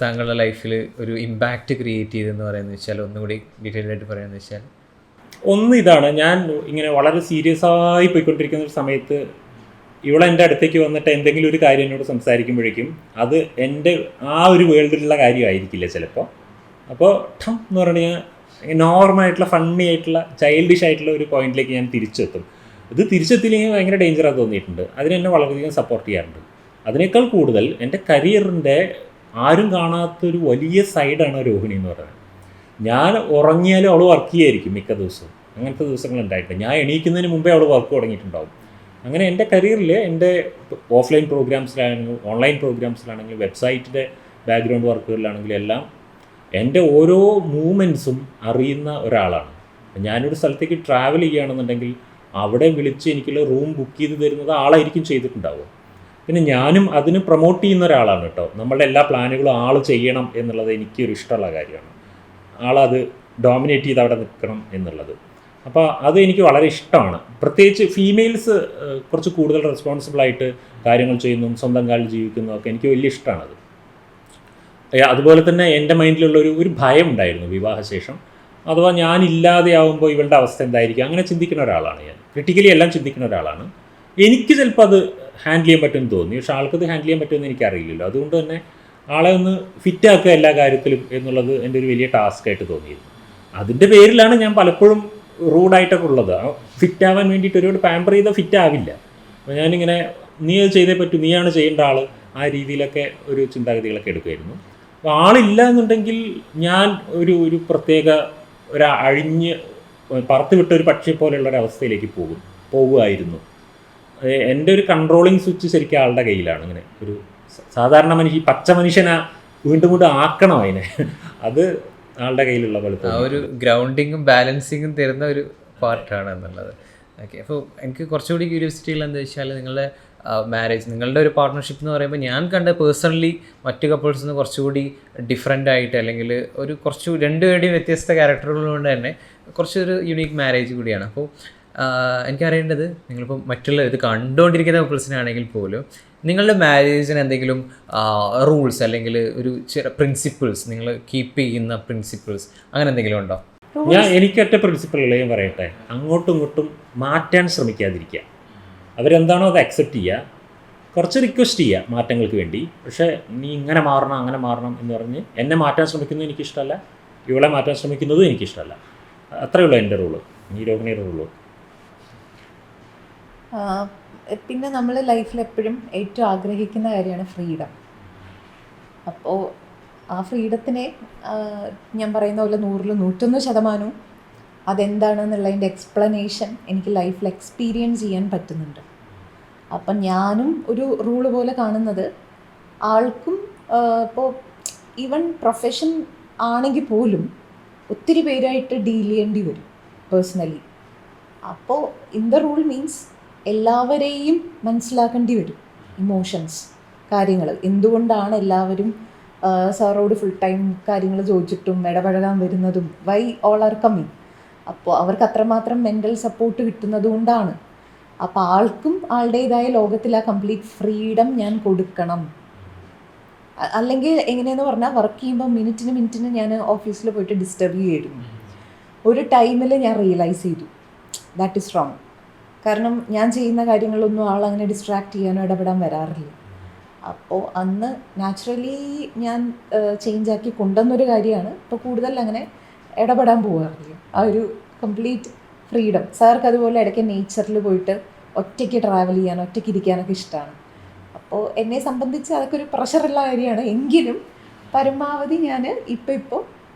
താങ്കളുടെ ലൈഫിൽ ഒരു ഇമ്പാക്റ്റ് ക്രിയേറ്റ് ചെയ്തെന്ന് പറയുന്നത് വെച്ചാൽ ഒന്നുകൂടി ഡീറ്റെയിൽ ആയിട്ട് പറയുന്നത് വെച്ചാൽ? ഒന്ന് ഇതാണ്, ഞാൻ ഇങ്ങനെ വളരെ സീരിയസ് ആയി പോയിക്കൊണ്ടിരിക്കുന്ന ഒരു സമയത്ത് ഇവിടെ എൻ്റെ അടുത്തേക്ക് വന്നിട്ട് എന്തെങ്കിലും ഒരു കാര്യം എന്നോട് സംസാരിക്കുമ്പോഴേക്കും അത് എൻ്റെ ആ ഒരു വേൾഡിലുള്ള കാര്യമായിരിക്കില്ല ചിലപ്പോൾ. അപ്പോൾ ടം എന്ന് പറഞ്ഞാൽ നോർമലായിട്ടുള്ള ഫണ്ണി ആയിട്ടുള്ള ചൈൽഡിഷ് ആയിട്ടുള്ള ഒരു പോയിന്റിലേക്ക് ഞാൻ തിരിച്ചെത്തും. ഇത് തിരിച്ചെത്തിയില്ലെങ്കിൽ ഭയങ്കര ഡേഞ്ചറായി തോന്നിയിട്ടുണ്ട്. അതിനെന്നെ വളരെയധികം സപ്പോർട്ട് ചെയ്യാറുണ്ട്. അതിനേക്കാൾ കൂടുതൽ എൻ്റെ കരിയറിൻ്റെ ആരും കാണാത്തൊരു വലിയ സൈഡാണ് രോഹിണി എന്ന് പറയുന്നത്. ഞാൻ ഉറങ്ങിയാലും അവൾ വർക്ക് ചെയ്യായിരിക്കും മിക്ക ദിവസവും. അങ്ങനത്തെ ദിവസങ്ങളുണ്ടായിട്ടുണ്ട്. ഞാൻ എണീക്കുന്നതിന് മുമ്പേ അവൾ വർക്ക് തുടങ്ങിയിട്ടുണ്ടാവും. അങ്ങനെ എൻ്റെ കരിയറിൽ എൻ്റെ ഓഫ്ലൈൻ പ്രോഗ്രാംസിലാണെങ്കിലും ഓൺലൈൻ പ്രോഗ്രാംസിലാണെങ്കിലും വെബ്സൈറ്റിൻ്റെ ബാക്ക്ഗ്രൗണ്ട് വർക്കുകളിലാണെങ്കിലും എല്ലാം എൻ്റെ ഓരോ മൂവ്മെൻറ്റ്സും അറിയുന്ന ഒരാളാണ്. ഞാനൊരു സ്ഥലത്തേക്ക് ട്രാവൽ ചെയ്യുകയാണെന്നുണ്ടെങ്കിൽ അവിടെ വിളിച്ച് എനിക്കുള്ള റൂം ബുക്ക് ചെയ്ത് തരുന്നത് ആളായിരിക്കും ചെയ്തിട്ടുണ്ടാവുക. പിന്നെ ഞാനും അതിന് പ്രൊമോട്ട് ചെയ്യുന്ന ഒരാളാണ് കേട്ടോ. നമ്മളുടെ എല്ലാ പ്ലാനുകളും ആൾ ചെയ്യണം എന്നുള്ളത് എനിക്കൊരു ഇഷ്ടമുള്ള കാര്യമാണ്. ആളത് ഡോമിനേറ്റ് ചെയ്ത് അവിടെ നിൽക്കണം എന്നുള്ളത്. അപ്പോൾ അത് എനിക്ക് വളരെ ഇഷ്ടമാണ്. പ്രത്യേകിച്ച് ഫീമെയിൽസ് കുറച്ച് കൂടുതൽ റെസ്പോൺസിബിളായിട്ട് കാര്യങ്ങൾ ചെയ്യുന്നതും സ്വന്തം കാലിൽ ജീവിക്കുന്നതും ഒക്കെ എനിക്ക് വലിയ ഇഷ്ടമാണത്. അതുപോലെ തന്നെ എൻ്റെ മൈൻഡിലുള്ള ഒരു ഭയം ഉണ്ടായിരുന്നു വിവാഹശേഷം. അഥവാ ഞാനില്ലാതെയാവുമ്പോൾ ഇവളുടെ അവസ്ഥ എന്തായിരിക്കും, അങ്ങനെ ചിന്തിക്കുന്ന ഒരാളാണ് ഞാൻ. ക്രിട്ടിക്കലി എല്ലാം ചിന്തിക്കുന്ന ഒരാളാണ്. എനിക്ക് ചിലപ്പോൾ അത് ഹാൻഡിൽ ചെയ്യാൻ പറ്റുമെന്ന് തോന്നി, പക്ഷേ ആൾക്കത് ഹാൻഡിൽ ചെയ്യാൻ പറ്റുമെന്ന് എനിക്കറിയില്ലല്ലോ. അതുകൊണ്ട് തന്നെ ആളെ ഒന്ന് ഫിറ്റാക്കുക എല്ലാ കാര്യത്തിലും എന്നുള്ളത് എൻ്റെ ഒരു വലിയ ടാസ്ക്കായിട്ട് തോന്നിയിരുന്നു. അതിൻ്റെ പേരിലാണ് ഞാൻ പലപ്പോഴും റൂഡായിട്ടൊക്കെ ഉള്ളത്. ഫിറ്റാവാൻ വേണ്ടിയിട്ട് ഒരുപാട് പാമ്പർ ചെയ്താൽ ഫിറ്റാവില്ല. അപ്പോൾ ഞാനിങ്ങനെ നീ അത് ചെയ്തേ പറ്റൂ, നീയാണ് ചെയ്യേണ്ട ആൾ, ആ രീതിയിലൊക്കെ ഒരു ചിന്താഗതികളൊക്കെ എടുക്കുമായിരുന്നു. അപ്പോൾ ആളില്ല എന്നുണ്ടെങ്കിൽ ഞാൻ ഒരു പ്രത്യേക അഴിഞ്ഞ് പറത്ത് വിട്ട ഒരു പക്ഷി പോലെയുള്ള ഒരു അവസ്ഥയിലേക്ക് പോകുമായിരുന്നു. എൻ്റെ ഒരു കൺട്രോളിങ് സ്വിച്ച് ശരിക്കും ആളുടെ കയ്യിലാണ്. അങ്ങനെ ഒരു സാധാരണ പച്ച മനുഷ്യനെ വീണ്ടും ആക്കണം അതിനെ, അത് ആളുടെ കയ്യിലുള്ള പോലെ ആ ഒരു ഗ്രൗണ്ടിങ്ങും ബാലൻസിങ്ങും തരുന്ന ഒരു പാർട്ടാണ് എന്നുള്ളത്. ഓക്കെ, അപ്പോൾ എനിക്ക് കുറച്ചുകൂടി ക്യൂരിയോസിറ്റി ഉള്ള എന്താ വെച്ചാൽ നിങ്ങളുടെ മാരേജ്, നിങ്ങളുടെ ഒരു പാർട്ട്ണർഷിപ്പ് എന്ന് പറയുമ്പോൾ ഞാൻ കണ്ട പേഴ്സണലി മറ്റ് കപ്പിൾസിൽ നിന്ന് കുറച്ചുകൂടി ഡിഫറെൻ്റ് ആയിട്ട്, അല്ലെങ്കിൽ ഒരു രണ്ടുപേരുടെയും വ്യത്യസ്ത ക്യാരക്ടറുകൾ കൊണ്ട് തന്നെ കുറച്ചൊരു യുണീക്ക് മാരേജ് കൂടിയാണ്. അപ്പോൾ എനിക്കറിയേണ്ടത്, നിങ്ങളിപ്പോൾ മറ്റുള്ള ഇത് കണ്ടുകൊണ്ടിരിക്കുന്ന കപ്പിൾസിനാണെങ്കിൽ പോലും നിങ്ങളുടെ മാരേജിന് എന്തെങ്കിലും റൂൾസ് അല്ലെങ്കിൽ ഒരു ചില പ്രിൻസിപ്പിൾസ്, നിങ്ങൾ കീപ്പ് ചെയ്യുന്ന പ്രിൻസിപ്പിൾസ് അങ്ങനെ എന്തെങ്കിലും ഉണ്ടോ? എനിക്കൊറ്റ പ്രിൻസിപ്പിളുകളെയും പറയട്ടെ, അങ്ങോട്ടും ഇങ്ങോട്ടും മാറ്റാൻ ശ്രമിക്കാതിരിക്കുക. അവരെന്താണോ അത് അക്സെപ്റ്റ് ചെയ്യുക, കുറച്ച് റിക്വസ്റ്റ് ചെയ്യുക മാറ്റങ്ങൾക്ക് വേണ്ടി. പക്ഷേ നീ ഇങ്ങനെ മാറണം അങ്ങനെ മാറണം എന്ന് പറഞ്ഞ് എന്നെ മാറ്റാൻ ശ്രമിക്കുന്നത് എനിക്കിഷ്ടമല്ല, ഇവളെ മാറ്റാൻ ശ്രമിക്കുന്നതും എനിക്കിഷ്ടമല്ല. അത്രയേ ഉള്ളൂ എൻ്റെ റൂള്, ഈ രോഹിണിയുടെ റൂള്. പിന്നെ നമ്മൾ ലൈഫിൽ എപ്പോഴും ഏറ്റവും ആഗ്രഹിക്കുന്ന കാര്യമാണ് ഫ്രീഡം. അപ്പോൾ ആ ഫ്രീഡത്തിനെ ഞാൻ പറയുന്ന പോലെ 100% അതെന്താണെന്നുള്ളതിൻ്റെ എക്സ്പ്ലനേഷൻ എനിക്ക് ലൈഫിൽ എക്സ്പീരിയൻസ് ചെയ്യാൻ പറ്റുന്നുണ്ട്. അപ്പം ഞാനും ഒരു റൂള് പോലെ കാണുന്നത്, ആൾക്കും ഇപ്പോൾ ഈവൻ പ്രൊഫഷൻ ആണെങ്കിൽ പോലും ഒത്തിരി പേരായിട്ട് ഡീൽ ചെയ്യേണ്ടി വരും പേഴ്സണലി. അപ്പോൾ ഇൻ ദ റൂൾ മീൻസ് എല്ലാവരെയും മനസ്സിലാക്കേണ്ടി വരും, ഇമോഷൻസ്, കാര്യങ്ങൾ, എന്തുകൊണ്ടാണ് എല്ലാവരും സാറോട് ഫുൾ ടൈം കാര്യങ്ങൾ ചോദിച്ചിട്ടും ഇടപഴകാൻ വരുന്നതും വൈ ഓൾ ആർ കമ്മിങ്. അപ്പോൾ അവർക്ക് അത്രമാത്രം മെൻ്റൽ സപ്പോർട്ട് കിട്ടുന്നത് കൊണ്ടാണ്. അപ്പോൾ ആൾക്കും ആളുടേതായ ലോകത്തിൽ ആ കംപ്ലീറ്റ് ഫ്രീഡം ഞാൻ കൊടുക്കണം. അല്ലെങ്കിൽ എങ്ങനെയെന്ന് പറഞ്ഞാൽ വർക്ക് ചെയ്യുമ്പോൾ മിനിറ്റിന് ഞാൻ ഓഫീസിൽ പോയിട്ട് ഡിസ്റ്റർബ് ചെയ്യുമായിരുന്നു. ഒരു ടൈമിൽ ഞാൻ റിയലൈസ് ചെയ്തു ദാറ്റ് ഈസ് റോങ്. കാരണം ഞാൻ ചെയ്യുന്ന കാര്യങ്ങളൊന്നും ആളങ്ങനെ ഡിസ്ട്രാക്ട് ചെയ്യാനോ ഇടപെടാൻ വരാറില്ല. അപ്പോൾ അന്ന് നാച്ചുറലി ഞാൻ ചേഞ്ചാക്കി കൊണ്ടുവന്നൊരു കാര്യമാണ്. ഇപ്പോൾ കൂടുതൽ അങ്ങനെ ഇടപെടാൻ പോകാറില്ല. ആ ഒരു കംപ്ലീറ്റ് ഫ്രീഡം. സാർക്ക് അതുപോലെ ഇടയ്ക്ക് നേച്ചറിൽ പോയിട്ട് ഒറ്റയ്ക്ക് ട്രാവൽ ചെയ്യാൻ, ഒറ്റയ്ക്ക് ഇരിക്കാനൊക്കെ ഇഷ്ടമാണ്. അപ്പോൾ എന്നെ സംബന്ധിച്ച് അതൊക്കെ ഒരു പ്രഷറുള്ള കാര്യമാണ്. എങ്കിലും പരമാവധി ഞാൻ ഇപ്പോൾ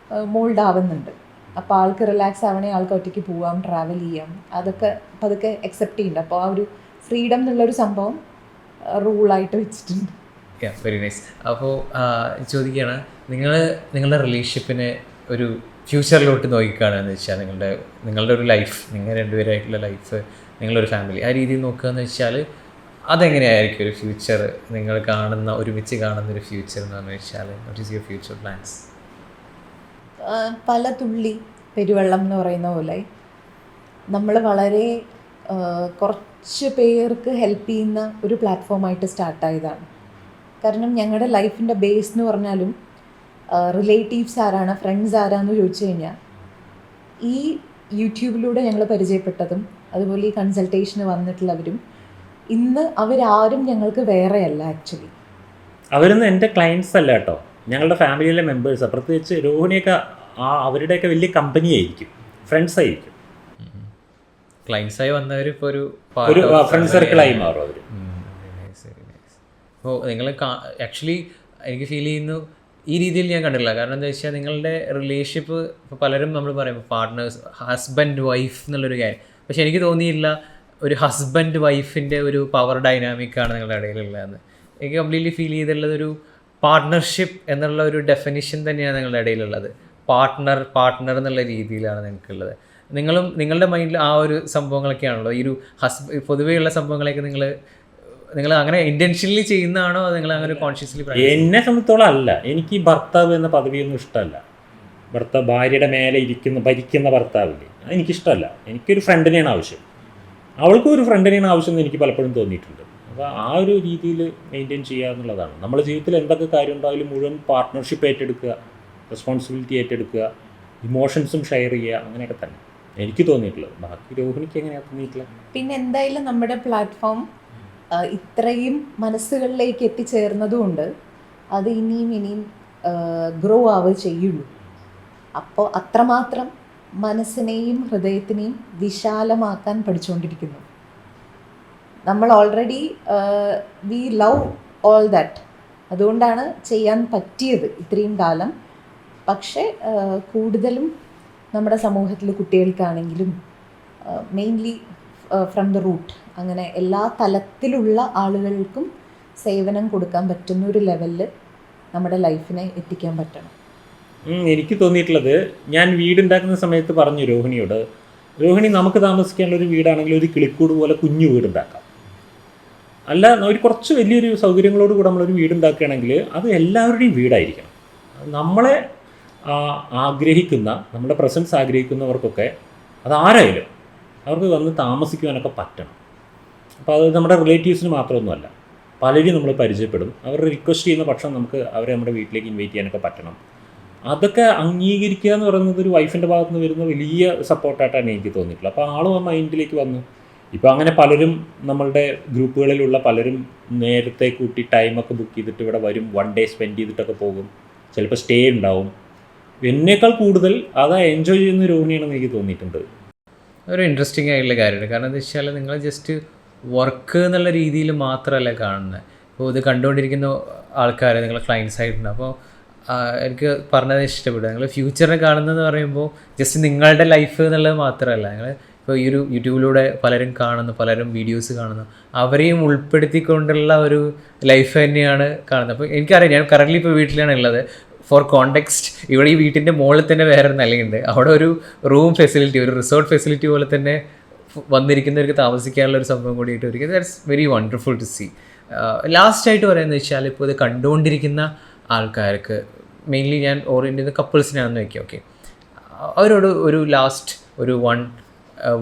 മോൾഡ് ആവുന്നുണ്ട്. അപ്പോൾ ആൾക്ക് റിലാക്സ് ആവണേ, ആൾക്ക് ഒറ്റയ്ക്ക് പോവാം, ട്രാവൽ ചെയ്യാം, അതൊക്കെ അക്സെപ്റ്റ് ചെയ്യുന്നുണ്ട്. അപ്പോൾ ആ ഒരു ഫ്രീഡം എന്നുള്ളൊരു സംഭവം റൂളായിട്ട് വെച്ചിട്ടുണ്ട്. Very nice. അപ്പോൾ ചോദിക്കുകയാണ്, നിങ്ങളുടെ റിലേഷൻഷിപ്പിനെ ഒരു ഫ്യൂച്ചറിലോട്ട് നോക്കിക്കാണെന്ന് വെച്ചാൽ നിങ്ങളുടെ ഒരു ലൈഫ്, നിങ്ങൾ രണ്ടുപേരായിട്ടുള്ള ലൈഫ്, നിങ്ങളൊരു ഫാമിലി, ആ രീതിയിൽ നോക്കുകയെന്ന് വെച്ചാൽ അതെങ്ങനെയായിരിക്കും ഒരു ഫ്യൂച്ചർ നിങ്ങൾ കാണുന്ന, ഒരുമിച്ച് കാണുന്ന ഒരു ഫ്യൂച്ചർ എന്ന് പറഞ്ഞു വെച്ചാൽ what is your future plans? പല തുള്ളി പെരുവെള്ളം എന്ന് പറയുന്ന പോലെ നമ്മൾ വളരെ കുറച്ച് പേർക്ക് ഹെൽപ്പ് ചെയ്യുന്ന ഒരു പ്ലാറ്റ്ഫോമായിട്ട് സ്റ്റാർട്ടായതാണ്. കാരണം ഞങ്ങളുടെ ലൈഫിൻ്റെ ബേസ് എന്ന് പറഞ്ഞാലും റിലേറ്റീവ്സ് ആരാണ്, ഫ്രണ്ട്സ് ആരാന്ന് ചോദിച്ചു കഴിഞ്ഞാൽ ഈ യൂട്യൂബിലൂടെ ഞങ്ങൾ പരിചയപ്പെട്ടതും അതുപോലെ ഈ കൺസൾട്ടേഷന് വന്നിട്ടുള്ളവരും ഇന്ന് അവരാരും ഞങ്ങൾക്ക് വേറെയല്ല. ആക്ച്വലി അവരൊന്നും എൻ്റെ ക്ലയൻസ് അല്ല കേട്ടോ, ഞങ്ങളുടെ ഫാമിലിയിലെ മെമ്പേഴ്സാണ്. പ്രത്യേകിച്ച് രോഹിണിയൊക്കെ അവരുടെയൊക്കെ വലിയ കമ്പനി ആയിരിക്കും, ഫ്രണ്ട്സ് ആയിരിക്കും. ക്ലയൻസായി വന്നവർ ഇപ്പോൾ ഒരു ഫ്രണ്ട് സർക്കിളായി മാറും അവർ. അപ്പോൾ നിങ്ങൾ ആക്ച്വലി എനിക്ക് ഫീൽ ചെയ്യുന്നു ഈ രീതിയിൽ ഞാൻ കണ്ടില്ല. കാരണം എന്താ വെച്ചാൽ നിങ്ങളുടെ റിലേഷൻഷിപ്പ് ഇപ്പോൾ പലരും നമ്മൾ പറയും പാർട്ട്നേഴ്സ്, ഹസ്ബൻഡ് വൈഫ് എന്നുള്ളൊരു കാര്യം. പക്ഷെ എനിക്ക് തോന്നിയില്ല ഒരു ഹസ്ബൻഡ് വൈഫിൻ്റെ ഒരു പവർ ഡൈനാമിക്കാണ് നിങ്ങളുടെ ഇടയിലുള്ളതെന്ന്. എനിക്ക് കംപ്ലീറ്റ്ലി ഫീൽ ചെയ്തിട്ടുള്ളത് ഒരു പാർട്ട്ണർഷിപ്പ് എന്നുള്ള ഒരു ഡെഫിനിഷൻ തന്നെയാണ് നിങ്ങളുടെ ഇടയിലുള്ളത്. പാർട്ട്ണർ എന്നുള്ള രീതിയിലാണ് നിങ്ങൾക്കുള്ളത്. നിങ്ങളുടെ മൈൻഡിൽ ആ ഒരു സംഭവങ്ങളൊക്കെയാണല്ലോ, ഈ ഒരു പൊതുവെയുള്ള സംഭവങ്ങളൊക്കെ നിങ്ങൾ അങ്ങനെ ഇൻറ്റൻഷനലി ചെയ്യുന്നതാണോ, നിങ്ങൾ അങ്ങനെ കോൺഷ്യസ്ലി? എന്നെ സംബന്ധിച്ചോളം അല്ല. എനിക്ക് ഭർത്താവ് എന്ന പദവിയൊന്നും ഇഷ്ടമല്ല. ഭാര്യയുടെ മേലെ ഭരിക്കുന്ന ഭർത്താവില്ലേ, അതെനിക്കിഷ്ടമല്ല. എനിക്കൊരു ഫ്രണ്ടിനെയാണ് ആവശ്യം, അവൾക്കും ഒരു ഫ്രണ്ടിനെയാണ് ആവശ്യം എന്ന് എനിക്ക് പലപ്പോഴും തോന്നിയിട്ടുണ്ട്. അപ്പോൾ ആ ഒരു രീതിയിൽ മെയിൻറ്റെയിൻ ചെയ്യുക എന്നുള്ളതാണ്. നമ്മുടെ ജീവിതത്തിൽ എന്തൊക്കെ കാര്യം ഉണ്ടായാലും മുഴുവൻ പാർട്ട്ണർഷിപ്പ് ഏറ്റെടുക്കുക, റെസ്പോൺസിബിലിറ്റി ഏറ്റെടുക്കുക, ഇമോഷൻസും ഷെയർ ചെയ്യുക, അങ്ങനെയൊക്കെ തന്നെ എനിക്ക് തോന്നിയിട്ടുള്ളത്. ബാക്കി രോഹിണിക്ക് എങ്ങനെയാണ് തോന്നിയിട്ടുള്ളത്? പിന്നെ എന്തായാലും നമ്മുടെ പ്ലാറ്റ്ഫോം ഇത്രയും മനസ്സുകളിലേക്ക് എത്തിച്ചേർന്നതുകൊണ്ട് അത് ഇനിയും ഗ്രോ ആവുക ചെയ്യുള്ളൂ. അപ്പോൾ അത്രമാത്രം മനസ്സിനെയും ഹൃദയത്തിനെയും വിശാലമാക്കാൻ പഠിച്ചുകൊണ്ടിരിക്കുന്നു നമ്മൾ. Already we love all that. അതുകൊണ്ടാണ് ചെയ്യാൻ പറ്റിയത് ഇത്രയും കാലം. പക്ഷേ കൂടുതലും നമ്മുടെ സമൂഹത്തിൽ കുട്ടികൾക്കാണെങ്കിലും മെയിൻലി ഫ്രം ദ റൂട്ട്, അങ്ങനെ എല്ലാ തലത്തിലുള്ള ആളുകൾക്കും സേവനം കൊടുക്കാൻ പറ്റുന്ന ഒരു ലെവലിൽ നമ്മുടെ ലൈഫിനെ എത്തിക്കാൻ പറ്റണം. എനിക്ക് തോന്നിയിട്ടുള്ളത്, ഞാൻ വീടുണ്ടാക്കുന്ന സമയത്ത് പറഞ്ഞു രോഹിണിയോട്, രോഹിണി നമുക്ക് താമസിക്കാനുള്ള ഒരു വീടാണെങ്കിൽ ഒരു കിളിക്കൂട് പോലെ കുഞ്ഞു വീടുണ്ടാക്കാം. അല്ല, ഒരു കുറച്ച് വലിയൊരു സൗകര്യങ്ങളോട് കൂടെ നമ്മളൊരു വീടുണ്ടാക്കുകയാണെങ്കിൽ അത് എല്ലാവരുടെയും വീടായിരിക്കണം. നമ്മളെ ആഗ്രഹിക്കുന്ന, നമ്മുടെ പ്രസൻസ് ആഗ്രഹിക്കുന്നവർക്കൊക്കെ അതാരായാലും അവർക്ക് വന്ന് താമസിക്കുവാനൊക്കെ പറ്റണം. അപ്പോൾ അത് നമ്മുടെ റിലേറ്റീവ്സിന് മാത്രമൊന്നുമല്ല, പലരും നമ്മൾ പരിചയപ്പെടും. അവർ റിക്വസ്റ്റ് ചെയ്യുന്ന പക്ഷം നമുക്ക് അവരെ നമ്മുടെ വീട്ടിലേക്ക് ഇൻവൈറ്റ് ചെയ്യാനൊക്കെ പറ്റണം. അതൊക്കെ അംഗീകരിക്കുക എന്ന് പറയുന്നത് ഒരു വൈഫിൻ്റെ ഭാഗത്ത് നിന്ന് വരുന്ന വലിയ സപ്പോർട്ടായിട്ടാണ് എനിക്ക് തോന്നിയിട്ടുള്ളത്. അപ്പോൾ ആളും ആ മൈൻഡിലേക്ക് വന്നു. ഇപ്പോൾ അങ്ങനെ പലരും നമ്മളുടെ ഗ്രൂപ്പുകളിലുള്ള പലരും നേരത്തെ കൂട്ടി ടൈമൊക്കെ ബുക്ക് ചെയ്തിട്ട് ഇവിടെ വരും, 1 day സ്പെൻഡ് ചെയ്തിട്ടൊക്കെ പോകും, ചിലപ്പോൾ സ്റ്റേ ഉണ്ടാവും. എന്നേക്കാൾ കൂടുതൽ അത് എൻജോയ് ചെയ്യുന്ന രോഹിണിയാണെന്ന് എനിക്ക് തോന്നിയിട്ടുണ്ട്. ഒരു ഇൻട്രസ്റ്റിംഗ് ആയിട്ടുള്ള കാര്യമാണ്. കാരണം എന്താ വെച്ചാൽ നിങ്ങൾ ജസ്റ്റ് വർക്ക് എന്നുള്ള രീതിയിൽ മാത്രമല്ല കാണുന്നത്. ഇപ്പോൾ ഇത് കണ്ടുകൊണ്ടിരിക്കുന്ന ആൾക്കാർ നിങ്ങളെ ക്ലയൻസ് ആയിട്ടുണ്ട്. അപ്പോൾ എനിക്ക് പറഞ്ഞത് ഇഷ്ടപ്പെട്ടു. നിങ്ങൾ ഫ്യൂച്ചറിനെ കാണുന്നതെന്ന് പറയുമ്പോൾ ജസ്റ്റ് നിങ്ങളുടെ ലൈഫ് എന്നുള്ളത് മാത്രമല്ല, നിങ്ങൾ ഇപ്പോൾ ഈ ഒരു യൂട്യൂബിലൂടെ പലരും കാണുന്നു, പലരും വീഡിയോസ് കാണുന്നു, അവരെയും ഉൾപ്പെടുത്തിക്കൊണ്ടുള്ള ഒരു ലൈഫ് തന്നെയാണ് കാണുന്നത്. അപ്പോൾ എനിക്കറിയാം, ഞാൻ കറൻ്റ്ലി ഇപ്പോൾ വീട്ടിലാണ് ഉള്ളത്. ഫോർ കോണ്ടെക്സ്റ്റ്, ഇവിടെ ഈ വീട്ടിൻ്റെ മുകളിൽ തന്നെ വേറൊരു നിലയുണ്ട്. അവിടെ ഒരു റൂം ഫെസിലിറ്റി, ഒരു റിസോർട്ട് ഫെസിലിറ്റി പോലെ തന്നെ വന്നിരിക്കുന്നവർക്ക് താമസിക്കാനുള്ള ഒരു സംഭവം കൂടിയിട്ട് വരിക. That's very wonderful to see. ലാസ്റ്റായിട്ട് പറയുന്നത് വെച്ചാൽ, ഇപ്പോൾ ഇത് കണ്ടുകൊണ്ടിരിക്കുന്ന ആൾക്കാർക്ക്, മെയിൻലി ഞാൻ ഓറിയൻറ്റ് ചെയ്യുന്ന കപ്പിൾസിനാണെന്ന് വയ്ക്കുക, ഓക്കെ, അവരോട് ഒരു ലാസ്റ്റ് ഒരു 1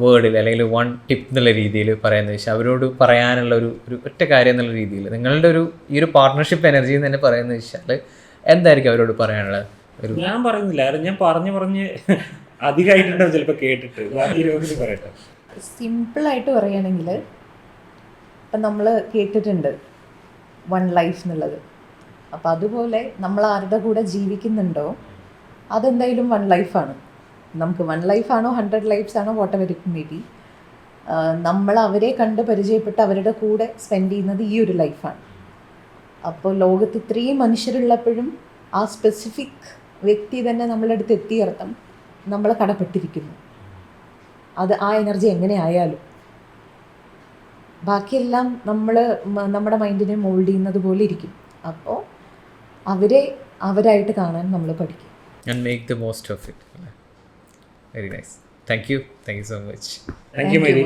വേർഡിൽ അല്ലെങ്കിൽ 1 ടിപ്പ് എന്നുള്ള രീതിയിൽ പറയാമെന്ന് വെച്ചാൽ അവരോട് പറയാനുള്ള ഒരു ഒറ്റ കാര്യം എന്നുള്ള രീതിയിൽ നിങ്ങളുടെ ഈ ഒരു പാർട്ട്ണർഷിപ്പ് എനർജി എന്ന് തന്നെ പറയുന്നത് വെച്ചാൽ എന്തായിരിക്കും അവരോട് പറയാനുള്ളത്? ഞാൻ പറയുന്നില്ല, കാരണം ഞാൻ പറഞ്ഞ് അധികമായിട്ടുണ്ടാവും ചിലപ്പോൾ കേട്ടിട്ട്. രോഹിണി പറയട്ടെ. സിമ്പിളായിട്ട് പറയുകയാണെങ്കിൽ ഇപ്പം നമ്മൾ കേട്ടിട്ടുണ്ട് 1 ലൈഫ് എന്നുള്ളത്. അപ്പം അതുപോലെ നമ്മൾ ആരുടെ കൂടെ ജീവിക്കുന്നുണ്ടോ അതെന്തായാലും 1 ലൈഫാണ്. നമുക്ക് 1 ലൈഫാണോ 100 ലൈഫ്സ് ആണോ what ever it may be, നമ്മൾ അവരെ കണ്ട് പരിചയപ്പെട്ട് അവരുടെ കൂടെ സ്പെൻഡ് ചെയ്യുന്നത് ഈ ഒരു ലൈഫാണ്. അപ്പോൾ ലോകത്ത് ഇത്രയും മനുഷ്യരുള്ളപ്പോഴും ആ സ്പെസിഫിക് വ്യക്തി തന്നെ നമ്മളുടെ അടുത്ത് എത്തിയർത്ഥം നമ്മൾ കടപ്പെട്ടിരിക്കുന്നു. അത് ആ എനർജി എങ്ങനെ ആയാലും ബാക്കിയെല്ലാം നമ്മുടെ മൈൻഡിനെ മോൾഡ് ചെയ്യുന്നത് പോലെ ഇരിക്കും. അപ്പോൾ അവരായിട്ട് കാണാൻ നമ്മൾ പഠിക്കും. And make the most of it. Very nice. Thank you so much. Thank you, Maydi.